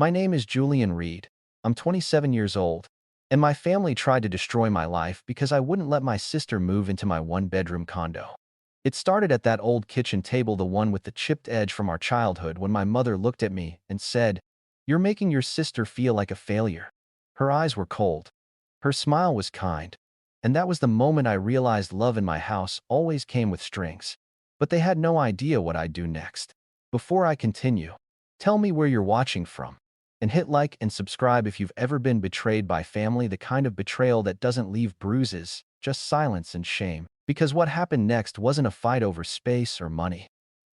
My name is Julian Reed. I'm 27 years old, and my family tried to destroy my life because I wouldn't let my sister move into my one-bedroom condo. It started at that old kitchen table, the one with the chipped edge from our childhood, when my mother looked at me and said, "You're making your sister feel like a failure." Her eyes were cold. Her smile was kind. And that was the moment I realized love in my house always came with strings. But they had no idea what I'd do next. Before I continue, tell me where you're watching from. And hit like and subscribe if you've ever been betrayed by family, the kind of betrayal that doesn't leave bruises, just silence and shame. Because what happened next wasn't a fight over space or money.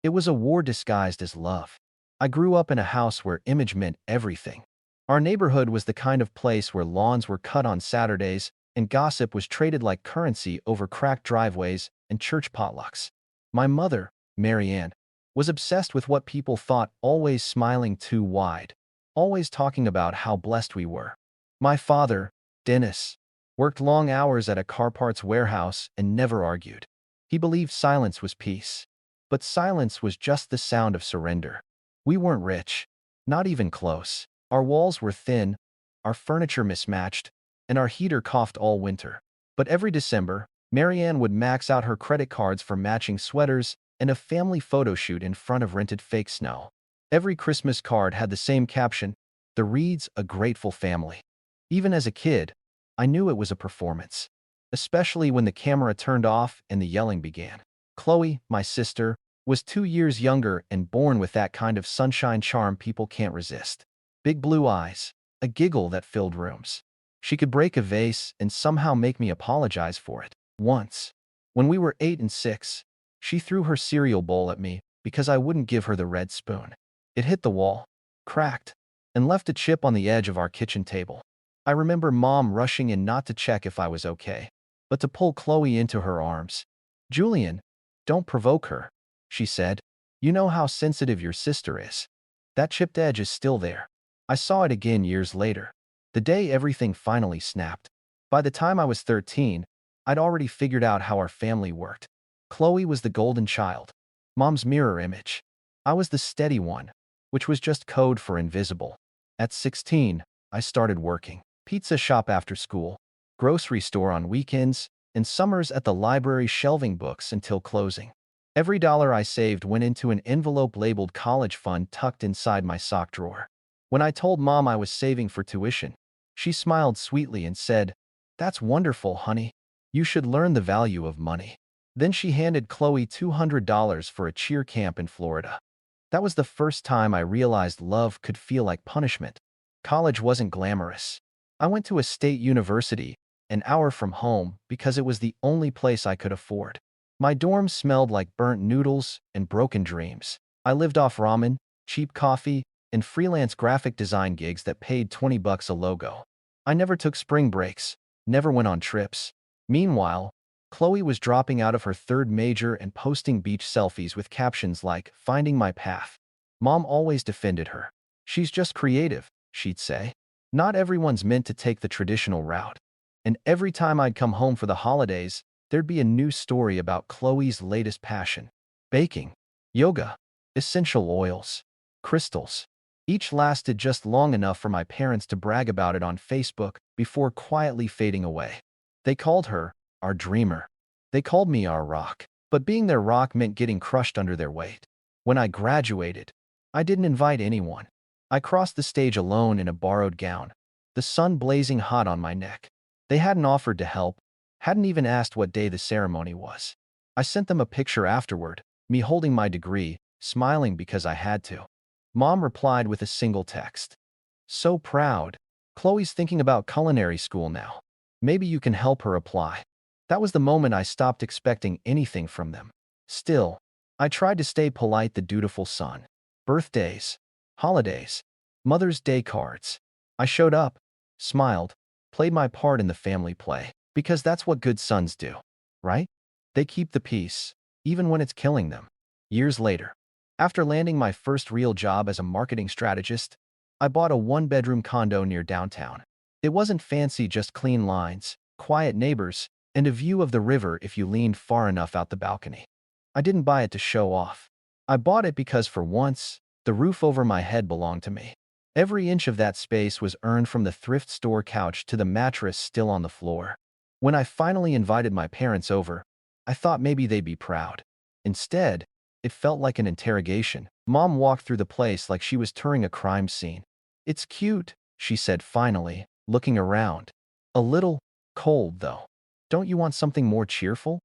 It was a war disguised as love. I grew up in a house where image meant everything. Our neighborhood was the kind of place where lawns were cut on Saturdays and gossip was traded like currency over cracked driveways and church potlucks. My mother, Mary Ann, was obsessed with what people thought, always smiling too wide, always talking about how blessed we were. My father, Dennis, worked long hours at a car parts warehouse and never argued. He believed silence was peace. But silence was just the sound of surrender. We weren't rich, not even close. Our walls were thin, our furniture mismatched, and our heater coughed all winter. But every December, Marianne would max out her credit cards for matching sweaters and a family photo shoot in front of rented fake snow. Every Christmas card had the same caption, "The Reeds, a grateful family." Even as a kid, I knew it was a performance, especially when the camera turned off and the yelling began. Chloe, my sister, was 2 years younger and born with that kind of sunshine charm people can't resist. Big blue eyes, a giggle that filled rooms. She could break a vase and somehow make me apologize for it. Once, when we were 8 and 6, she threw her cereal bowl at me because I wouldn't give her the red spoon. It hit the wall, cracked, and left a chip on the edge of our kitchen table. I remember Mom rushing in not to check if I was okay, but to pull Chloe into her arms. "Julian, don't provoke her," she said. "You know how sensitive your sister is. That chipped edge is still there." I saw it again years later, the day everything finally snapped. By the time I was 13, I'd already figured out how our family worked. Chloe was the golden child, Mom's mirror image. I was the steady one, which was just code for invisible. At 16, I started working. Pizza shop after school, grocery store on weekends, and summers at the library shelving books until closing. Every dollar I saved went into an envelope labeled college fund tucked inside my sock drawer. When I told Mom I was saving for tuition, she smiled sweetly and said, "That's wonderful, honey. You should learn the value of money." Then she handed Chloe $200 for a cheer camp in Florida. That was the first time I realized love could feel like punishment. College wasn't glamorous. I went to a state university, an hour from home, because it was the only place I could afford. My dorm smelled like burnt noodles and broken dreams. I lived off ramen, cheap coffee, and freelance graphic design gigs that paid $20 a logo. I never took spring breaks, never went on trips. Meanwhile, Chloe was dropping out of her third major and posting beach selfies with captions like, "Finding my path." Mom always defended her. "She's just creative," she'd say. "Not everyone's meant to take the traditional route." And every time I'd come home for the holidays, there'd be a new story about Chloe's latest passion: baking, yoga, essential oils, crystals. Each lasted just long enough for my parents to brag about it on Facebook before quietly fading away. They called her our dreamer. They called me our rock. But being their rock meant getting crushed under their weight. When I graduated, I didn't invite anyone. I crossed the stage alone in a borrowed gown, the sun blazing hot on my neck. They hadn't offered to help, hadn't even asked what day the ceremony was. I sent them a picture afterward, me holding my degree, smiling because I had to. Mom replied with a single text. "So proud. Chloe's thinking about culinary school now. Maybe you can help her apply." That was the moment I stopped expecting anything from them. Still, I tried to stay polite, the dutiful son. Birthdays, holidays, Mother's Day cards. I showed up, smiled, played my part in the family play. Because that's what good sons do, right? They keep the peace, even when it's killing them. Years later, after landing my first real job as a marketing strategist, I bought a one-bedroom condo near downtown. It wasn't fancy, just clean lines, quiet neighbors, and a view of the river if you leaned far enough out the balcony. I didn't buy it to show off. I bought it because for once, the roof over my head belonged to me. Every inch of that space was earned from the thrift store couch to the mattress still on the floor. When I finally invited my parents over, I thought maybe they'd be proud. Instead, it felt like an interrogation. Mom walked through the place like she was touring a crime scene. "It's cute," she said finally, looking around. "A little cold, though. Don't you want something more cheerful?"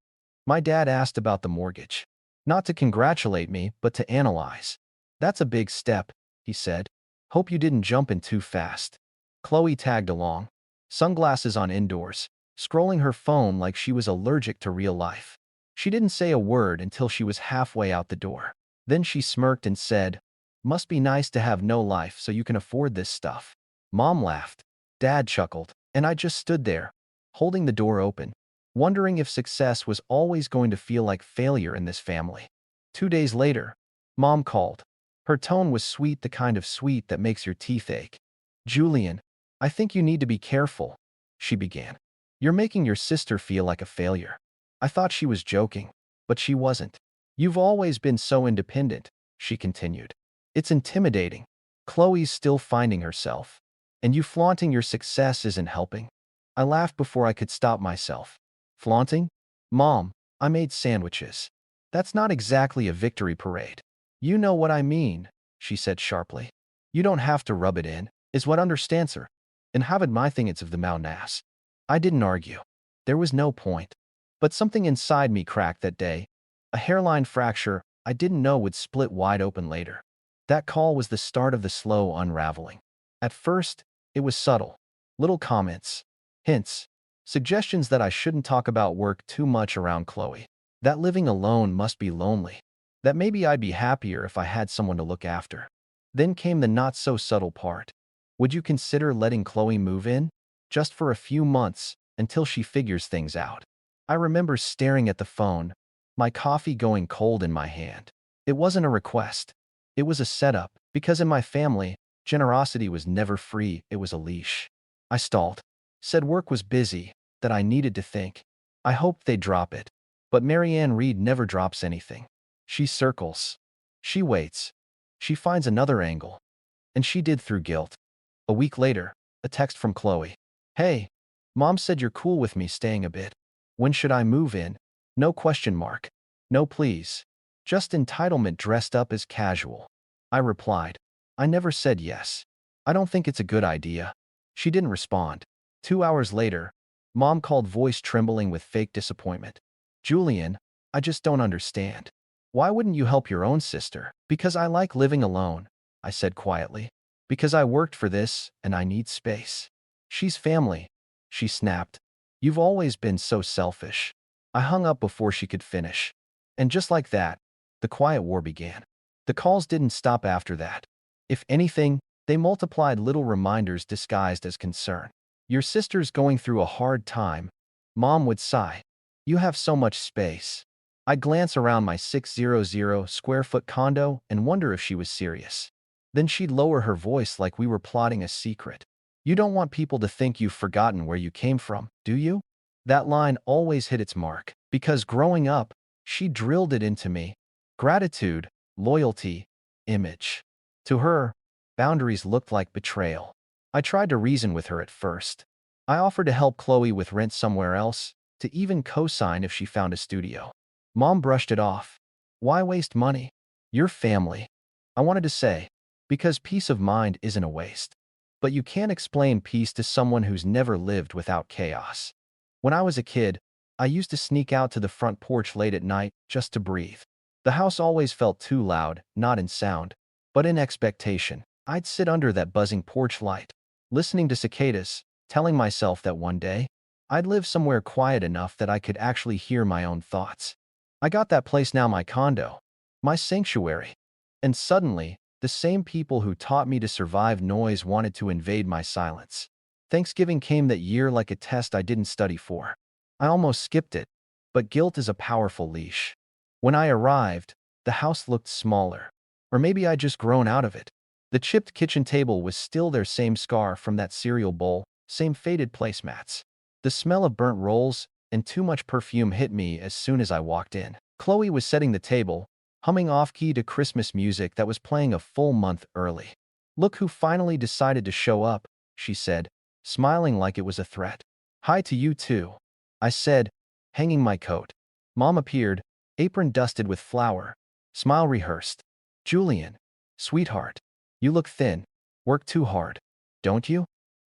My dad asked about the mortgage. Not to congratulate me, but to analyze. "That's a big step," he said. "Hope you didn't jump in too fast." Chloe tagged along, sunglasses on indoors, scrolling her phone like she was allergic to real life. She didn't say a word until she was halfway out the door. Then she smirked and said, "Must be nice to have no life so you can afford this stuff." Mom laughed. Dad chuckled, and I just stood there, holding the door open, wondering if success was always going to feel like failure in this family. 2 days later, Mom called. Her tone was sweet, the kind of sweet that makes your teeth ache. "Julian, I think you need to be careful," she began. "You're making your sister feel like a failure." I thought she was joking, but she wasn't. "You've always been so independent," she continued. "It's intimidating. Chloe's still finding herself, and you flaunting your success isn't helping." I laughed before I could stop myself. "Flaunting? Mom, I made sandwiches. That's not exactly a victory parade." "You know what I mean," she said sharply. "You don't have to rub it in, is what understands her. And haven't my thing it's of the Maunas." I didn't argue. There was no point. But something inside me cracked that day. A hairline fracture I didn't know would split wide open later. That call was the start of the slow unraveling. At first, it was subtle. Little comments, hints, suggestions that I shouldn't talk about work too much around Chloe. That living alone must be lonely. That maybe I'd be happier if I had someone to look after. Then came the not-so-subtle part. "Would you consider letting Chloe move in? Just for a few months, until she figures things out." I remember staring at the phone, my coffee going cold in my hand. It wasn't a request. It was a setup, because in my family, generosity was never free, it was a leash. I stalled, said work was busy, that I needed to think. I hoped they'd drop it. But Marianne Reed never drops anything. She circles. She waits. She finds another angle. And she did through guilt. A week later, a text from Chloe. "Hey, Mom said you're cool with me staying a bit. When should I move in?" No question mark. No please. Just entitlement dressed up as casual. I replied. "I never said yes. I don't think it's a good idea." She didn't respond. 2 hours later, Mom called, voice trembling with fake disappointment. "Julian, I just don't understand. Why wouldn't you help your own sister?" "Because I like living alone," I said quietly. "Because I worked for this, and I need space." "She's family," she snapped. "You've always been so selfish." I hung up before she could finish. And just like that, the quiet war began. The calls didn't stop after that. If anything, they multiplied, little reminders disguised as concern. "Your sister's going through a hard time," Mom would sigh. "You have so much space." I'd glance around my 600 square foot condo and wonder if she was serious. Then she'd lower her voice like we were plotting a secret. "You don't want people to think you've forgotten where you came from, do you?" That line always hit its mark, because growing up, she drilled it into me. Gratitude, loyalty, image. To her, boundaries looked like betrayal. I tried to reason with her at first. I offered to help Chloe with rent somewhere else, to even co-sign if she found a studio. Mom brushed it off. "Why waste money? Your family." I wanted to say, "Because peace of mind isn't a waste." But you can't explain peace to someone who's never lived without chaos. When I was a kid, I used to sneak out to the front porch late at night just to breathe. The house always felt too loud, not in sound, but in expectation. I'd sit under that buzzing porch light, listening to cicadas, telling myself that one day, I'd live somewhere quiet enough that I could actually hear my own thoughts. I got that place now, my condo, my sanctuary. And suddenly, the same people who taught me to survive noise wanted to invade my silence. Thanksgiving came that year like a test I didn't study for. I almost skipped it, but guilt is a powerful leash. When I arrived, the house looked smaller. Or maybe I'd just grown out of it. The chipped kitchen table was still there, same scar from that cereal bowl, same faded placemats. The smell of burnt rolls and too much perfume hit me as soon as I walked in. Chloe was setting the table, humming off-key to Christmas music that was playing a full month early. Look who finally decided to show up, she said, smiling like it was a threat. Hi to you too, I said, hanging my coat. Mom appeared, apron dusted with flour, smile rehearsed. Julian, sweetheart, you look thin. Work too hard, don't you?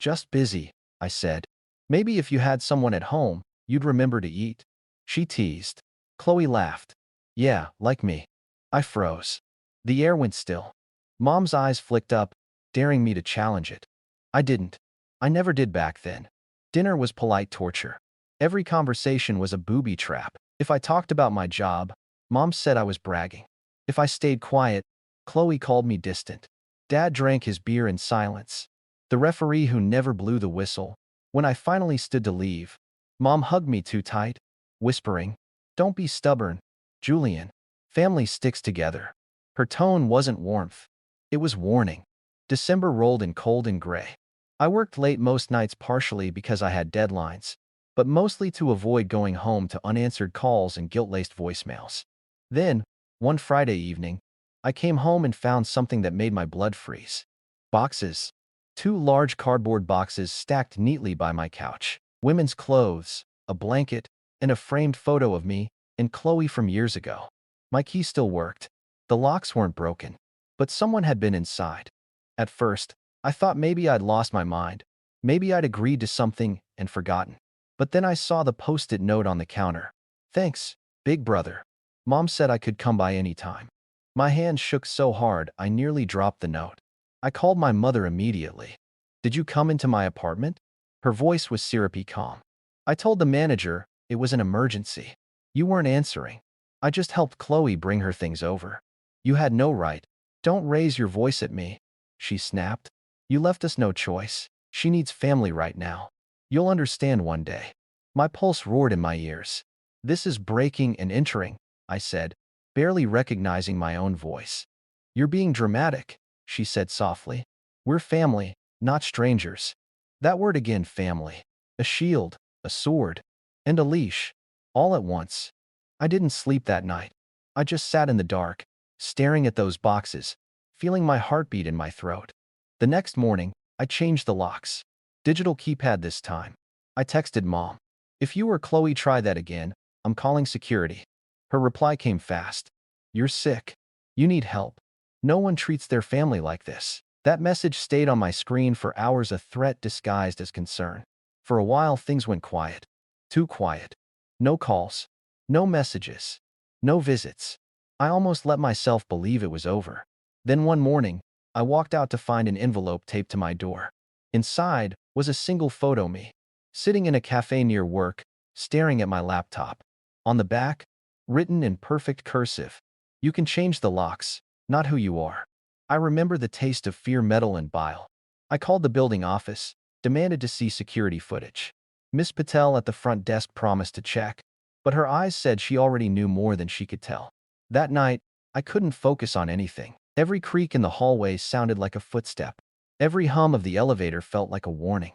Just busy, I said. Maybe if you had someone at home, you'd remember to eat. She teased. Chloe laughed. Yeah, like me. I froze. The air went still. Mom's eyes flicked up, daring me to challenge it. I didn't. I never did back then. Dinner was polite torture. Every conversation was a booby trap. If I talked about my job, Mom said I was bragging. If I stayed quiet, Chloe called me distant. Dad drank his beer in silence. The referee who never blew the whistle. When I finally stood to leave, Mom hugged me too tight, whispering, "Don't be stubborn, Julian. Family sticks together." Her tone wasn't warmth. It was warning. December rolled in cold and gray. I worked late most nights partially because I had deadlines, but mostly to avoid going home to unanswered calls and guilt-laced voicemails. Then, one Friday evening, I came home and found something that made my blood freeze. Boxes. Two large cardboard boxes stacked neatly by my couch. Women's clothes, a blanket, and a framed photo of me and Chloe from years ago. My key still worked. The locks weren't broken, but someone had been inside. At first, I thought maybe I'd lost my mind. Maybe I'd agreed to something and forgotten. But then I saw the post-it note on the counter. Thanks, big brother. Mom said I could come by any time. My hand shook so hard I nearly dropped the note. I called my mother immediately. Did you come into my apartment? Her voice was syrupy calm. I told the manager it was an emergency. You weren't answering. I just helped Chloe bring her things over. You had no right. Don't raise your voice at me, she snapped. You left us no choice. She needs family right now. You'll understand one day. My pulse roared in my ears. This is breaking and entering, I said, barely recognizing my own voice. You're being dramatic, she said softly. We're family, not strangers. That word again, family. A shield, a sword, and a leash, all at once. I didn't sleep that night. I just sat in the dark, staring at those boxes, feeling my heartbeat in my throat. The next morning, I changed the locks. Digital keypad this time. I texted Mom. If you or Chloe try that again, I'm calling security. Her reply came fast. You're sick. You need help. No one treats their family like this. That message stayed on my screen for hours, a threat disguised as concern. For a while, things went quiet. Too quiet. No calls. No messages. No visits. I almost let myself believe it was over. Then one morning, I walked out to find an envelope taped to my door. Inside was a single photo me, sitting in a cafe near work, staring at my laptop. On the back, written in perfect cursive, you can change the locks, not who you are. I remember the taste of fear, metal, and bile. I called the building office, demanded to see security footage. Miss Patel at the front desk promised to check, but her eyes said she already knew more than she could tell. That night, I couldn't focus on anything. Every creak in the hallway sounded like a footstep. Every hum of the elevator felt like a warning.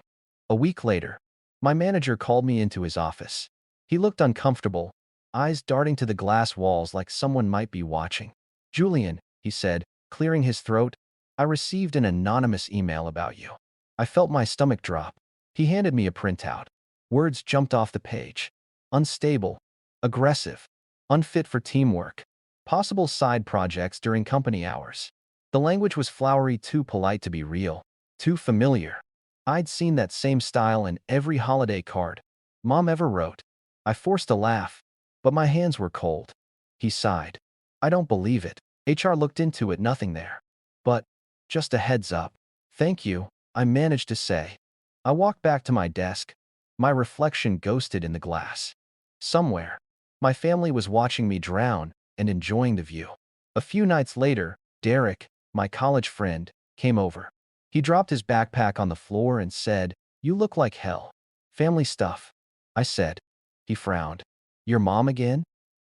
A week later, my manager called me into his office. He looked uncomfortable, eyes darting to the glass walls like someone might be watching. Julian, he said, clearing his throat, I received an anonymous email about you. I felt my stomach drop. He handed me a printout. Words jumped off the page. Unstable, aggressive, unfit for teamwork, possible side projects during company hours. The language was flowery, too polite to be real, too familiar. I'd seen that same style in every holiday card Mom ever wrote. I forced a laugh, but my hands were cold. He sighed. I don't believe it. HR looked into it, nothing there. But, just a heads up. Thank you, I managed to say. I walked back to my desk. My reflection ghosted in the glass. Somewhere, my family was watching me drown and enjoying the view. A few nights later, Derek, my college friend, came over. He dropped his backpack on the floor and said, "You look like hell." Family stuff, I said. He frowned. Your mom again?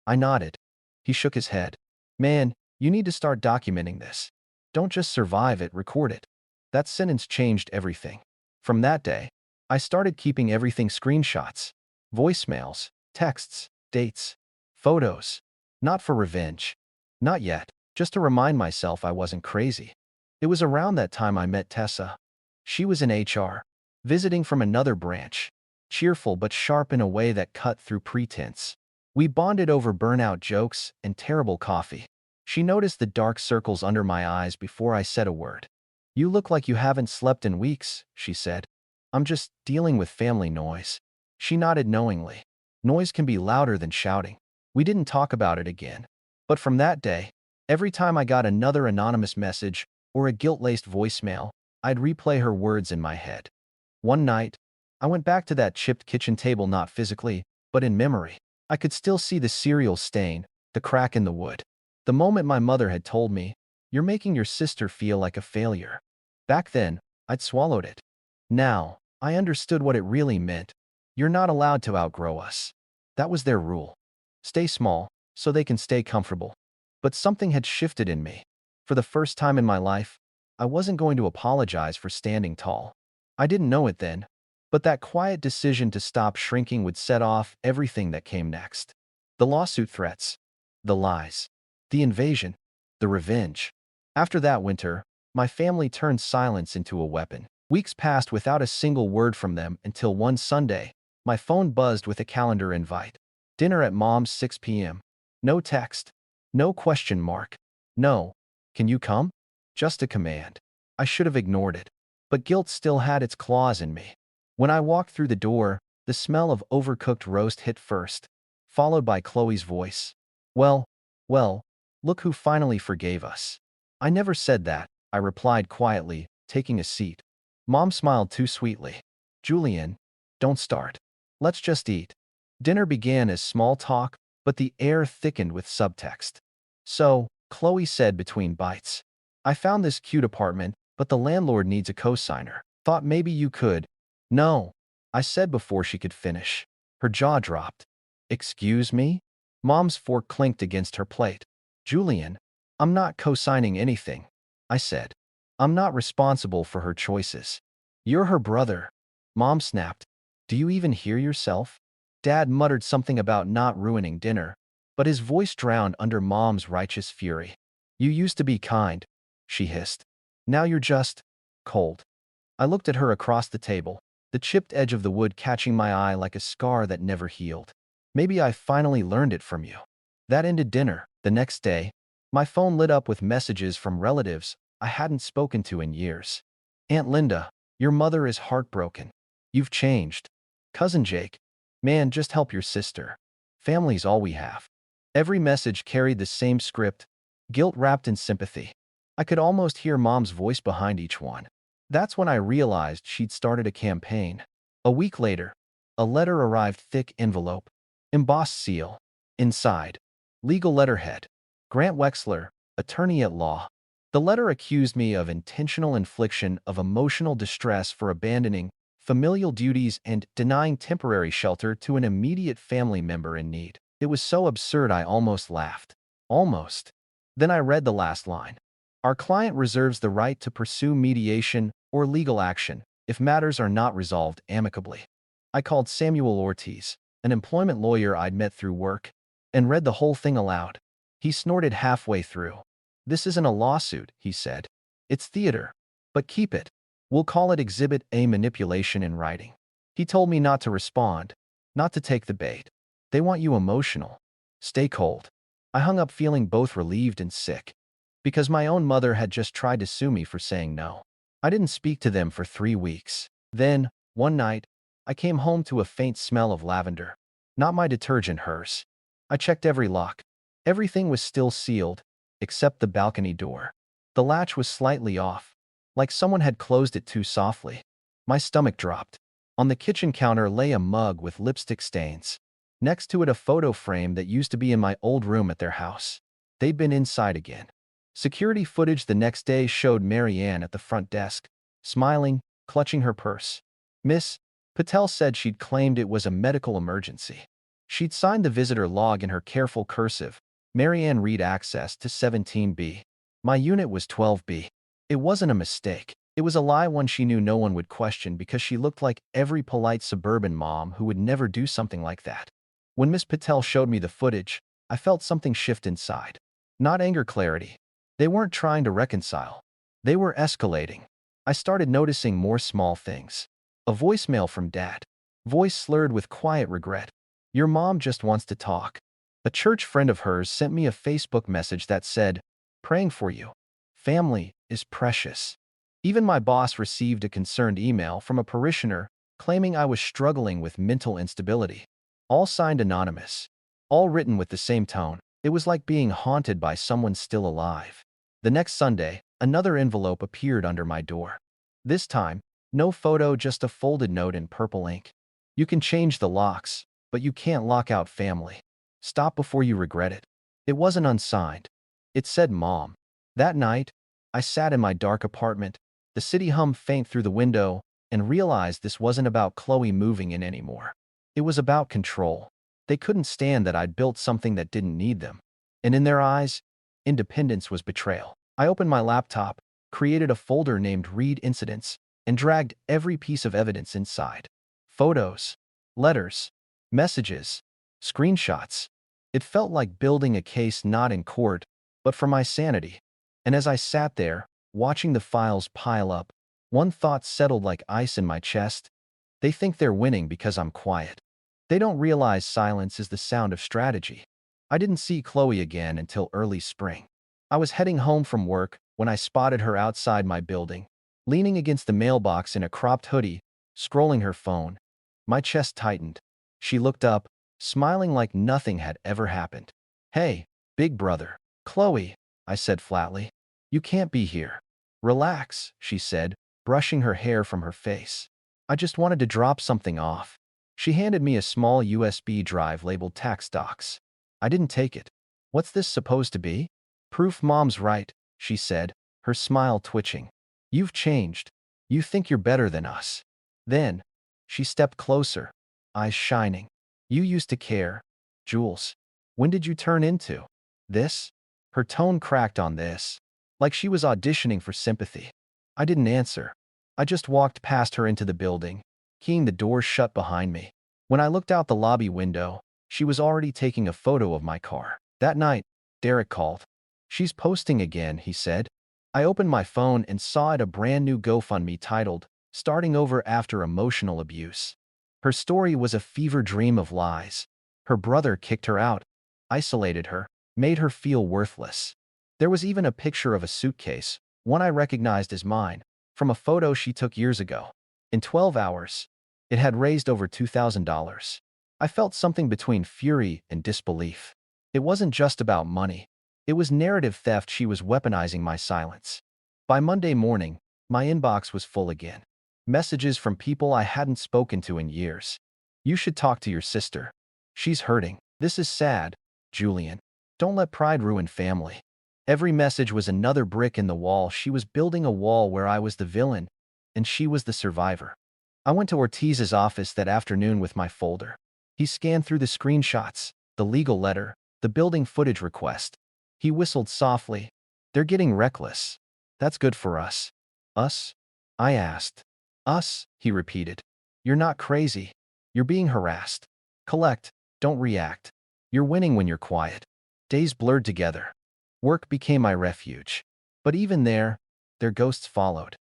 I nodded. He shook his head. Man, you need to start documenting this. Don't just survive it, record it. That sentence changed everything. From that day, I started keeping everything: screenshots, voicemails, texts, dates, photos. Not for revenge. Not yet. Just to remind myself I wasn't crazy. It was around that time I met Tessa. She was in HR, visiting from another branch, cheerful but sharp in a way that cut through pretense. We bonded over burnout jokes and terrible coffee. She noticed the dark circles under my eyes before I said a word. "You look like you haven't slept in weeks," she said. "I'm just dealing with family noise." She nodded knowingly. Noise can be louder than shouting. We didn't talk about it again. But from that day, every time I got another anonymous message or a guilt-laced voicemail, I'd replay her words in my head. One night, I went back to that chipped kitchen table, not physically, but in memory. I could still see the cereal stain, the crack in the wood. The moment my mother had told me, "You're making your sister feel like a failure." Back then, I'd swallowed it. Now, I understood what it really meant. You're not allowed to outgrow us. That was their rule. Stay small, so they can stay comfortable. But something had shifted in me. For the first time in my life, I wasn't going to apologize for standing tall. I didn't know it then, but that quiet decision to stop shrinking would set off everything that came next. The lawsuit threats, the lies, the invasion, the revenge. After that winter, my family turned silence into a weapon. Weeks passed without a single word from them until one Sunday, my phone buzzed with a calendar invite. Dinner at Mom's 6 p.m. No text. No question mark. No. "Can you come?" Just a command. I should have ignored it. But guilt still had its claws in me. When I walked through the door, the smell of overcooked roast hit first, followed by Chloe's voice. "Well, well, look who finally forgave us." "I never said that," I replied quietly, taking a seat. Mom smiled too sweetly. "Julian, don't start. Let's just eat." Dinner began as small talk, but the air thickened with subtext. "So," Chloe said between bites, "I found this cute apartment, but the landlord needs a cosigner. Thought maybe you could." "No," I said before she could finish. Her jaw dropped. "Excuse me?" Mom's fork clinked against her plate. "Julian, I'm not co-signing anything," I said. "I'm not responsible for her choices." "You're her brother," Mom snapped. "Do you even hear yourself?" Dad muttered something about not ruining dinner, but his voice drowned under Mom's righteous fury. "You used to be kind," she hissed. "Now you're just cold." I looked at her across the table, the chipped edge of the wood catching my eye like a scar that never healed. "Maybe I finally learned it from you." That ended dinner. The next day, my phone lit up with messages from relatives I hadn't spoken to in years. "Aunt Linda, your mother is heartbroken. You've changed." "Cousin Jake, man, just help your sister. Family's all we have." Every message carried the same script, guilt wrapped in sympathy. I could almost hear Mom's voice behind each one. That's when I realized she'd started a campaign. A week later, a letter arrived, thick envelope, embossed seal. Inside, legal letterhead. Grant Wexler, attorney at law. The letter accused me of intentional infliction of emotional distress for abandoning familial duties and denying temporary shelter to an immediate family member in need. It was so absurd I almost laughed. Almost. Then I read the last line. "Our client reserves the right to pursue mediation or legal action if matters are not resolved amicably." I called Samuel Ortiz, an employment lawyer I'd met through work, and read the whole thing aloud. He snorted halfway through. "This isn't a lawsuit," he said. "It's theater. But keep it. We'll call it Exhibit A, manipulation in writing." He told me not to respond, not to take the bait. "They want you emotional. Stay cold." I hung up feeling both relieved and sick, because my own mother had just tried to sue me for saying no. I didn't speak to them for 3 weeks. Then, one night, I came home to a faint smell of lavender. Not my detergent, hers. I checked every lock. Everything was still sealed, except the balcony door. The latch was slightly off, like someone had closed it too softly. My stomach dropped. On the kitchen counter lay a mug with lipstick stains. Next to it, a photo frame that used to be in my old room at their house. They'd been inside again. Security footage the next day showed Mary Ann at the front desk, smiling, clutching her purse. Miss Patel said she'd claimed it was a medical emergency. She'd signed the visitor log in her careful cursive. Mary Ann read access to 17B. My unit was 12B. It wasn't a mistake. It was a lie, one she knew no one would question because she looked like every polite suburban mom who would never do something like that. When Miss Patel showed me the footage, I felt something shift inside. Not anger, clarity. They weren't trying to reconcile. They were escalating. I started noticing more small things. A voicemail from Dad. Voice slurred with quiet regret. Your mom just wants to talk. A church friend of hers sent me a Facebook message that said, praying for you. Family is precious. Even my boss received a concerned email from a parishioner claiming I was struggling with mental instability. All signed anonymous. All written with the same tone. It was like being haunted by someone still alive. The next Sunday, another envelope appeared under my door. This time, no photo, just a folded note in purple ink. You can change the locks, but you can't lock out family. Stop before you regret it. It wasn't unsigned. It said Mom. That night, I sat in my dark apartment, the city hum faint through the window, and realized this wasn't about Chloe moving in anymore. It was about control. They couldn't stand that I'd built something that didn't need them. And in their eyes, independence was betrayal. I opened my laptop, created a folder named Read Incidents, and dragged every piece of evidence inside. Photos, letters, messages, screenshots. It felt like building a case not in court, but for my sanity. And as I sat there, watching the files pile up, one thought settled like ice in my chest. They think they're winning because I'm quiet. They don't realize silence is the sound of strategy. I didn't see Chloe again until early spring. I was heading home from work when I spotted her outside my building, leaning against the mailbox in a cropped hoodie, scrolling her phone. My chest tightened. She looked up, smiling like nothing had ever happened. Hey, big brother. Chloe, I said flatly. You can't be here. Relax, she said, brushing her hair from her face. I just wanted to drop something off. She handed me a small USB drive labeled tax docs. I didn't take it. What's this supposed to be? Proof Mom's right, she said, her smile twitching. You've changed. You think you're better than us. Then, she stepped closer, eyes shining. You used to care. Jules. When did you turn into this? Her tone cracked on this, like she was auditioning for sympathy. I didn't answer. I just walked past her into the building, keying the doors shut behind me. When I looked out the lobby window, she was already taking a photo of my car. That night, Derek called. She's posting again, he said. I opened my phone and saw it a brand new GoFundMe titled, Starting Over After Emotional Abuse. Her story was a fever dream of lies. Her brother kicked her out, isolated her, made her feel worthless. There was even a picture of a suitcase, one I recognized as mine, from a photo she took years ago. In 12 hours, it had raised over $2,000. I felt something between fury and disbelief. It wasn't just about money. It was narrative theft. She was weaponizing my silence. By Monday morning, my inbox was full again. Messages from people I hadn't spoken to in years. You should talk to your sister. She's hurting. This is sad, Julian. Don't let pride ruin family. Every message was another brick in the wall. She was building a wall where I was the villain, and she was the survivor. I went to Ortiz's office that afternoon with my folder. He scanned through the screenshots, the legal letter, the building footage request. He whistled softly. They're getting reckless. That's good for us. Us? I asked. Us, he repeated. You're not crazy. You're being harassed. Collect, don't react. You're winning when you're quiet. Days blurred together. Work became my refuge. But even there, their ghosts followed.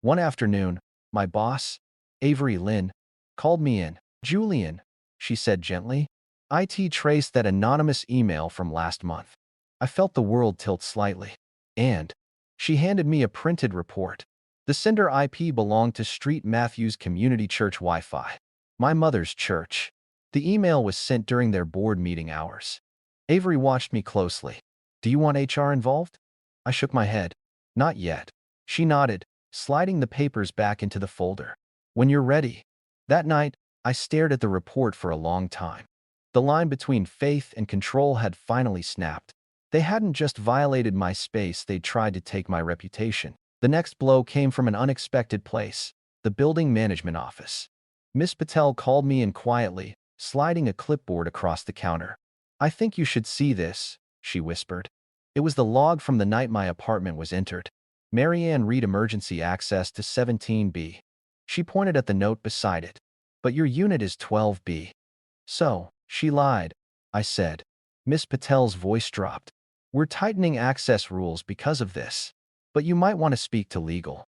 One afternoon, my boss, Avery Lynn, called me in. Julian, she said gently. IT traced that anonymous email from last month. I felt the world tilt slightly. And she handed me a printed report. The sender IP belonged to Street Matthews Community Church Wi-Fi, my mother's church. The email was sent during their board meeting hours. Avery watched me closely. Do you want HR involved? I shook my head. Not yet. She nodded, sliding the papers back into the folder. When you're ready. That night, I stared at the report for a long time. The line between faith and control had finally snapped. They hadn't just violated my space, they'd tried to take my reputation. The next blow came from an unexpected place, the building management office. Miss Patel called me in quietly, sliding a clipboard across the counter. I think you should see this, she whispered. It was the log from the night my apartment was entered. Marianne Reed, emergency access to 17B. She pointed at the note beside it. But your unit is 12B. So, she lied, I said. Miss Patel's voice dropped. We're tightening access rules because of this. but you might want to speak to legal.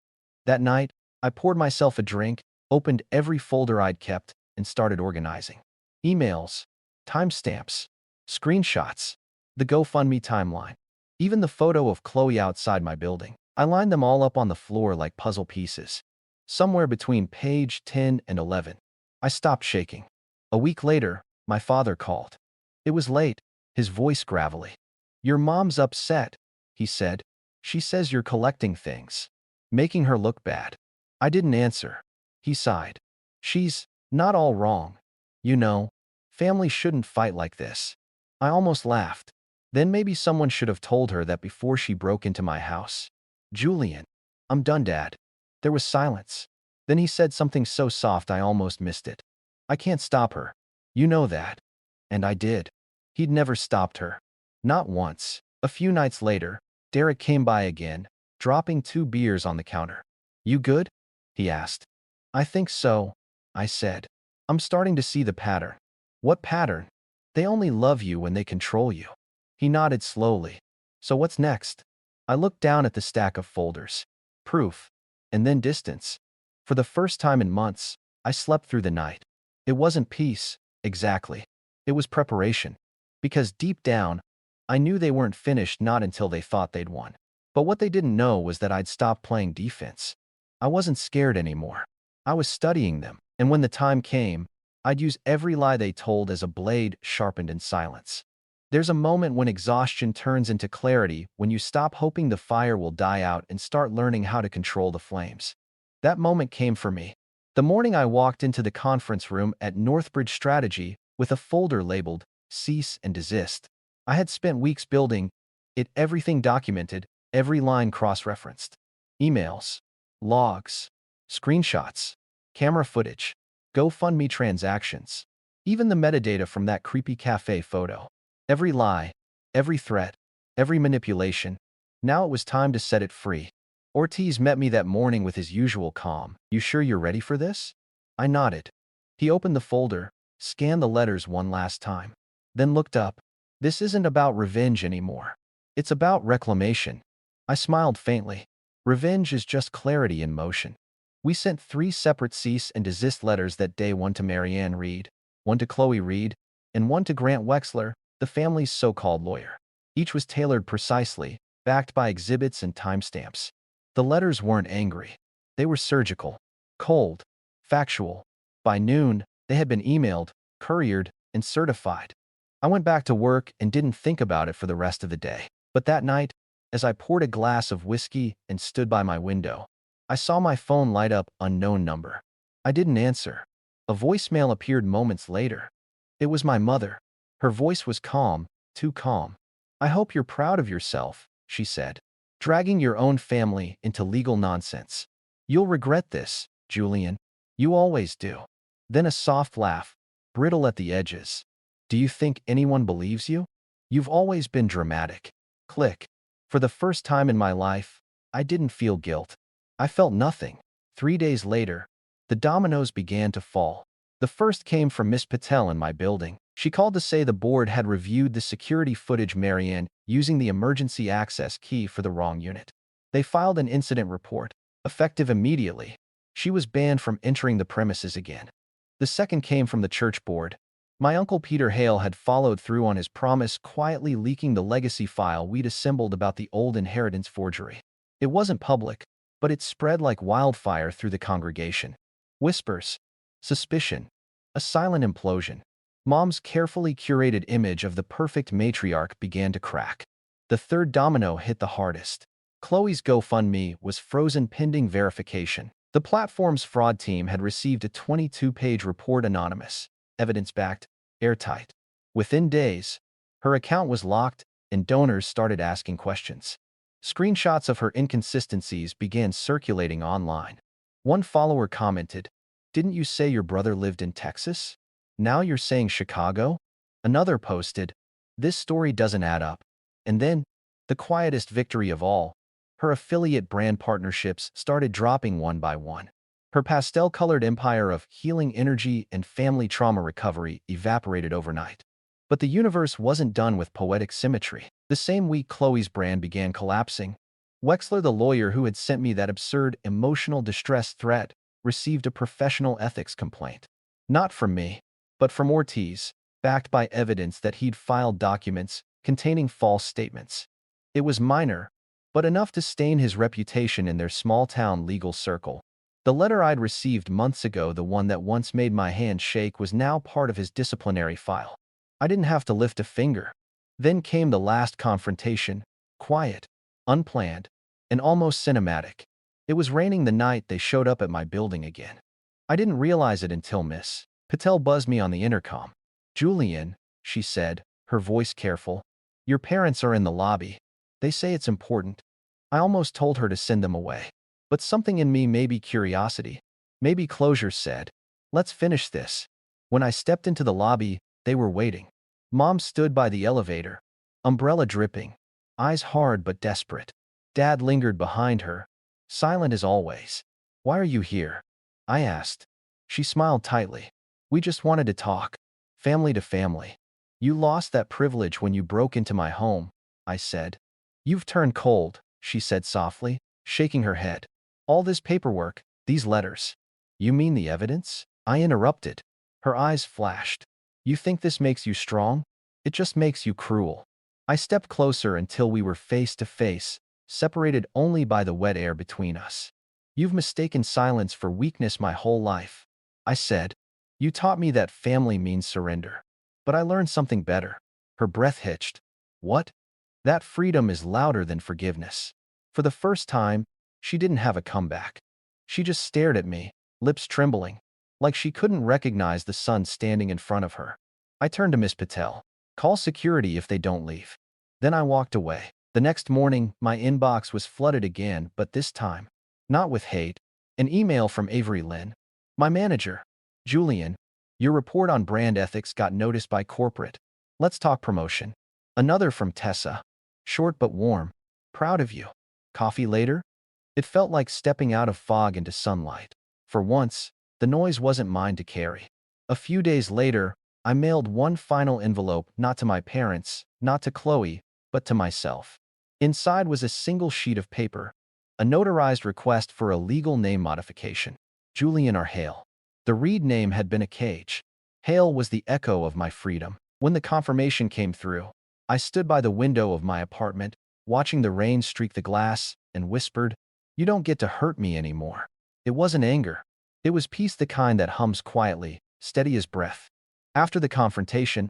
That night, I poured myself a drink, opened every folder I'd kept, and started organizing. Emails, timestamps, screenshots, the GoFundMe timeline, even the photo of Chloe outside my building. I lined them all up on the floor like puzzle pieces. Somewhere between page 10 and 11, I stopped shaking. A week later, my father called. It was late, his voice gravelly. "Your mom's upset," he said. "She says you're collecting things, making her look bad." I didn't answer. He sighed. "She's not all wrong. You know, family shouldn't fight like this." I almost laughed. Then maybe someone should have told her that before she broke into my house. "Julian, I'm done, Dad." There was silence. Then he said something so soft I almost missed it. "I can't stop her. You know that." And I did. He'd never stopped her. Not once. A few nights later, Derek came by again, dropping 2 beers on the counter. "You good?" he asked. "I think so," I said. "I'm starting to see the pattern." "What pattern?" "They only love you when they control you." He nodded slowly. "So what's next?" I looked down at the stack of folders. Proof. And then distance. For the first time in months, I slept through the night. It wasn't peace, exactly. It was preparation. Because deep down, I knew they weren't finished not until they thought they'd won. But what they didn't know was that I'd stopped playing defense. I wasn't scared anymore. I was studying them, and when the time came, I'd use every lie they told as a blade sharpened in silence. There's a moment when exhaustion turns into clarity, when you stop hoping the fire will die out and start learning how to control the flames. That moment came for me. The morning I walked into the conference room at Northbridge Strategy with a folder labeled "Cease and Desist." I had spent weeks building it, everything documented, every line cross-referenced. Emails, logs, screenshots, camera footage, GoFundMe transactions, even the metadata from that creepy cafe photo. Every lie, every threat, every manipulation. Now it was time to set it free. Ortiz met me that morning with his usual calm. "You sure you're ready for this?" I nodded. He opened the folder, scanned the letters one last time, then looked up. "This isn't about revenge anymore. It's about reclamation." I smiled faintly. Revenge is just clarity in motion. We sent 3 separate cease and desist letters that day, one to Marianne Reed, one to Chloe Reed, and one to Grant Wexler, the family's so-called lawyer. Each was tailored precisely, backed by exhibits and timestamps. The letters weren't angry. They were surgical, cold, factual. By noon, they had been emailed, couriered, and certified. I went back to work and didn't think about it for the rest of the day. But that night, as I poured a glass of whiskey and stood by my window, I saw my phone light up, unknown number. I didn't answer. A voicemail appeared moments later. It was my mother. Her voice was calm, too calm. "I hope you're proud of yourself," she said. "Dragging your own family into legal nonsense. You'll regret this, Julian. You always do." Then a soft laugh, brittle at the edges. "Do you think anyone believes you? You've always been dramatic." Click. For the first time in my life, I didn't feel guilt. I felt nothing. 3 days later, the dominoes began to fall. The first came from Miss Patel in my building. She called to say the board had reviewed the security footage Marianne using the emergency access key for the wrong unit. They filed an incident report, effective immediately. She was banned from entering the premises again. The second came from the church board. My uncle Peter Hale had followed through on his promise, quietly leaking the legacy file we'd assembled about the old inheritance forgery. It wasn't public, but it spread like wildfire through the congregation. Whispers, suspicion, a silent implosion. Mom's carefully curated image of the perfect matriarch began to crack. The third domino hit the hardest. Chloe's GoFundMe was frozen pending verification. The platform's fraud team had received a 22-page report, anonymous, evidence-backed, airtight. Within days, her account was locked and donors started asking questions. Screenshots of her inconsistencies began circulating online. One follower commented, "Didn't you say your brother lived in Texas? Now you're saying Chicago?" Another posted, "This story doesn't add up." And then, the quietest victory of all, her affiliate brand partnerships started dropping one by one. Her pastel-colored empire of healing energy and family trauma recovery evaporated overnight. But the universe wasn't done with poetic symmetry. The same week Chloe's brand began collapsing. Wexler, the lawyer who had sent me that absurd emotional distress threat, received a professional ethics complaint. Not from me, but from Ortiz, backed by evidence that he'd filed documents containing false statements. It was minor, but enough to stain his reputation in their small-town legal circle. The letter I'd received months ago, the one that once made my hand shake, was now part of his disciplinary file. I didn't have to lift a finger. Then came the last confrontation, quiet, unplanned, and almost cinematic. It was raining the night they showed up at my building again. I didn't realize it until Miss Patel buzzed me on the intercom. "Julian," she said, her voice careful, "your parents are in the lobby. They say it's important." I almost told her to send them away. But something in me, maybe curiosity, maybe closure, said, "Let's finish this." When I stepped into the lobby, they were waiting. Mom stood by the elevator, umbrella dripping, eyes hard but desperate. Dad lingered behind her, silent as always. "Why are you here?" I asked. She smiled tightly. "We just wanted to talk, family to family." "You lost that privilege when you broke into my home," I said. "You've turned cold," she said softly, shaking her head. "All this paperwork, these letters." "You mean the evidence?" I interrupted. Her eyes flashed. "You think this makes you strong? It just makes you cruel." I stepped closer until we were face to face, separated only by the wet air between us. "You've mistaken silence for weakness my whole life," I said. "You taught me that family means surrender. But I learned something better." Her breath hitched. "What?" "That freedom is louder than forgiveness." For the first time, she didn't have a comeback. She just stared at me, lips trembling, like she couldn't recognize the son standing in front of her. I turned to Miss Patel. "Call security if they don't leave." Then I walked away. The next morning, my inbox was flooded again, but this time, not with hate. An email from Avery Lynn, my manager. "Julian, your report on brand ethics got noticed by corporate. Let's talk promotion." Another from Tessa, short but warm. "Proud of you. Coffee later?" It felt like stepping out of fog into sunlight. For once, the noise wasn't mine to carry. A few days later, I mailed one final envelope, not to my parents, not to Chloe, but to myself. Inside was a single sheet of paper, a notarized request for a legal name modification. Julian R. Hale. The Reed name had been a cage. Hale was the echo of my freedom. When the confirmation came through, I stood by the window of my apartment, watching the rain streak the glass, and whispered, "You don't get to hurt me anymore." It wasn't anger. It was peace, the kind that hums quietly, steady as breath. After the confrontation,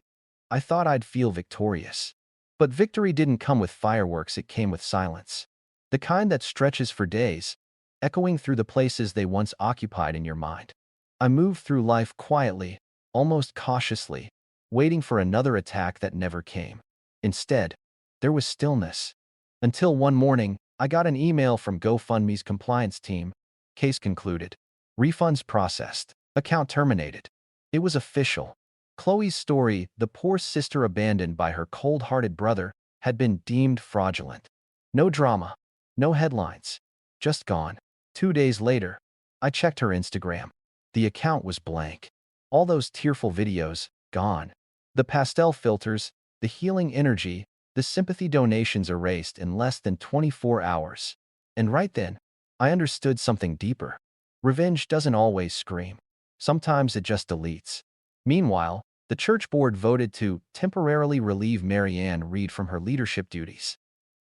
I thought I'd feel victorious. But victory didn't come with fireworks, it came with silence. The kind that stretches for days, echoing through the places they once occupied in your mind. I moved through life quietly, almost cautiously, waiting for another attack that never came. Instead, there was stillness. Until one morning, I got an email from GoFundMe's compliance team. Case concluded. Refunds processed. Account terminated. It was official. Chloe's story, the poor sister abandoned by her cold-hearted brother, had been deemed fraudulent. No drama. No headlines. Just gone. 2 days later, I checked her Instagram. The account was blank. All those tearful videos, gone. The pastel filters, the healing energy, the sympathy donations erased in less than 24 hours. And right then, I understood something deeper. Revenge doesn't always scream. Sometimes it just deletes. Meanwhile, the church board voted to temporarily relieve Mary Ann Reed from her leadership duties.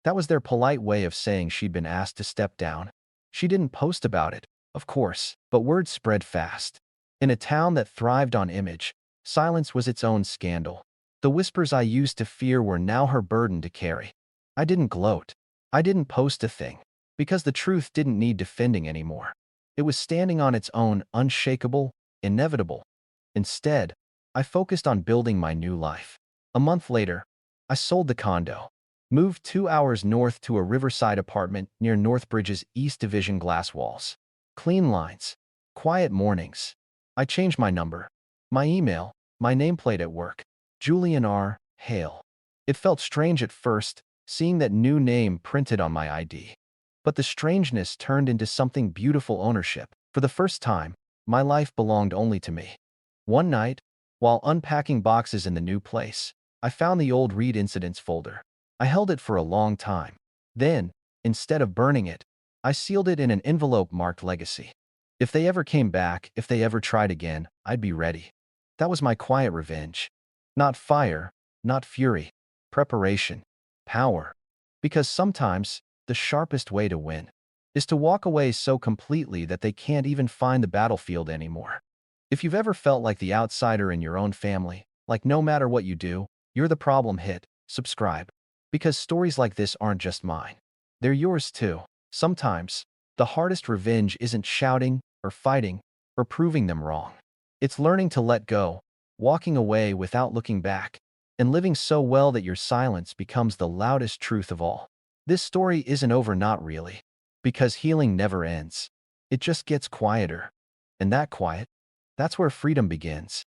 That was their polite way of saying she'd been asked to step down. She didn't post about it, of course, but word spread fast. In a town that thrived on image, silence was its own scandal. The whispers I used to fear were now her burden to carry. I didn't gloat. I didn't post a thing, because the truth didn't need defending anymore. It was standing on its own, unshakable, inevitable. Instead, I focused on building my new life. A month later, I sold the condo, moved 2 hours north to a riverside apartment near Northbridge's East Division. Glass walls, clean lines, quiet mornings. I changed my number, my email, my nameplate at work. Julian R. Hale. It felt strange at first, seeing that new name printed on my ID. But the strangeness turned into something beautiful: ownership. For the first time, my life belonged only to me. One night, while unpacking boxes in the new place, I found the old Reed incidents folder. I held it for a long time. Then, Instead of burning it, I sealed it in an envelope marked legacy. If they ever came back, if they ever tried again, I'd be ready. That was my quiet revenge. Not fire, not fury, preparation, power. Because sometimes, the sharpest way to win is to walk away so completely that they can't even find the battlefield anymore. If you've ever felt like the outsider in your own family, like no matter what you do, you're the problem, hit subscribe. Because stories like this aren't just mine. They're yours too. Sometimes, the hardest revenge isn't shouting or fighting or proving them wrong. It's learning to let go, walking away without looking back, and living so well that your silence becomes the loudest truth of all. This story isn't over, not really. Because healing never ends. It just gets quieter. And that quiet, that's where freedom begins.